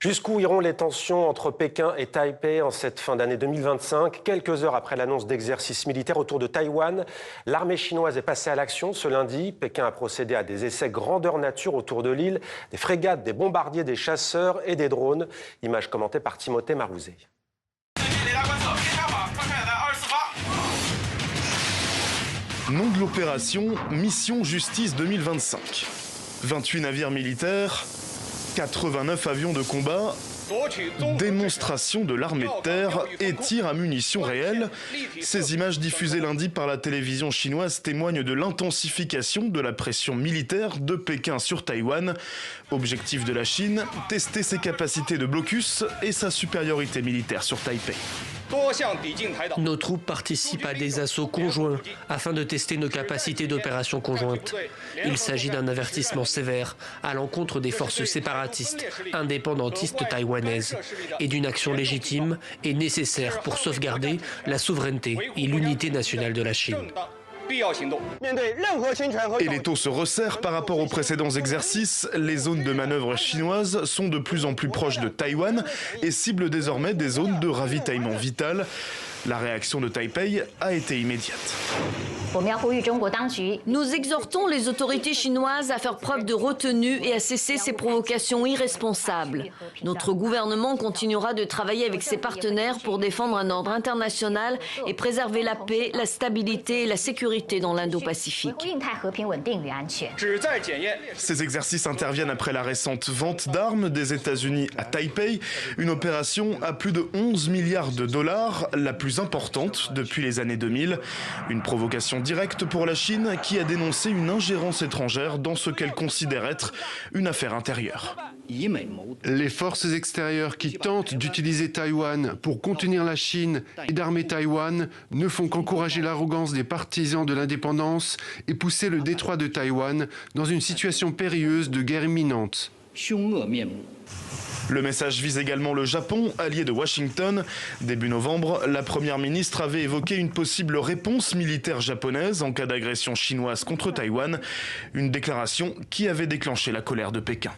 Jusqu'où iront les tensions entre Pékin et Taipei en cette fin d'année 2025? Quelques heures après l'annonce d'exercices militaires autour de Taïwan, l'armée chinoise est passée à l'action ce lundi. Pékin a procédé à des essais grandeur nature autour de l'île, des frégates, des bombardiers, des chasseurs et des drones. Image commentée par Timothée Marouzé. Nom de l'opération, Mission Justice 2025. 28 navires militaires, 89 avions de combat, démonstration de l'armée de terre et tir à munitions réelles. Ces images diffusées lundi par la télévision chinoise témoignent de l'intensification de la pression militaire de Pékin sur Taïwan. Objectif de la Chine, tester ses capacités de blocus et sa supériorité militaire sur Taipei. Nos troupes participent à des assauts conjoints afin de tester nos capacités d'opération conjointe. Il s'agit d'un avertissement sévère à l'encontre des forces séparatistes, indépendantistes taïwanaises et d'une action légitime et nécessaire pour sauvegarder la souveraineté et l'unité nationale de la Chine. Et les taux se resserrent par rapport aux précédents exercices. Les zones de manœuvre chinoises sont de plus en plus proches de Taïwan et ciblent désormais des zones de ravitaillement vital. La réaction de Taipei a été immédiate. Nous exhortons les autorités chinoises à faire preuve de retenue et à cesser ces provocations irresponsables. Notre gouvernement continuera de travailler avec ses partenaires pour défendre un ordre international et préserver la paix, la stabilité et la sécurité dans l'Indo-Pacifique. Ces exercices interviennent après la récente vente d'armes des États-Unis à Taipei, une opération à plus de 11 milliards de dollars, la plus importante depuis les années 2000. Une provocation directe pour la Chine qui a dénoncé une ingérence étrangère dans ce qu'elle considère être une affaire intérieure. Les forces extérieures qui tentent d'utiliser Taïwan pour contenir la Chine et d'armer Taïwan ne font qu'encourager l'arrogance des partisans de l'indépendance et pousser le détroit de Taïwan dans une situation périlleuse de guerre imminente. Le message vise également le Japon, allié de Washington. Début novembre, la première ministre avait évoqué une possible réponse militaire japonaise en cas d'agression chinoise contre Taïwan, une déclaration qui avait déclenché la colère de Pékin.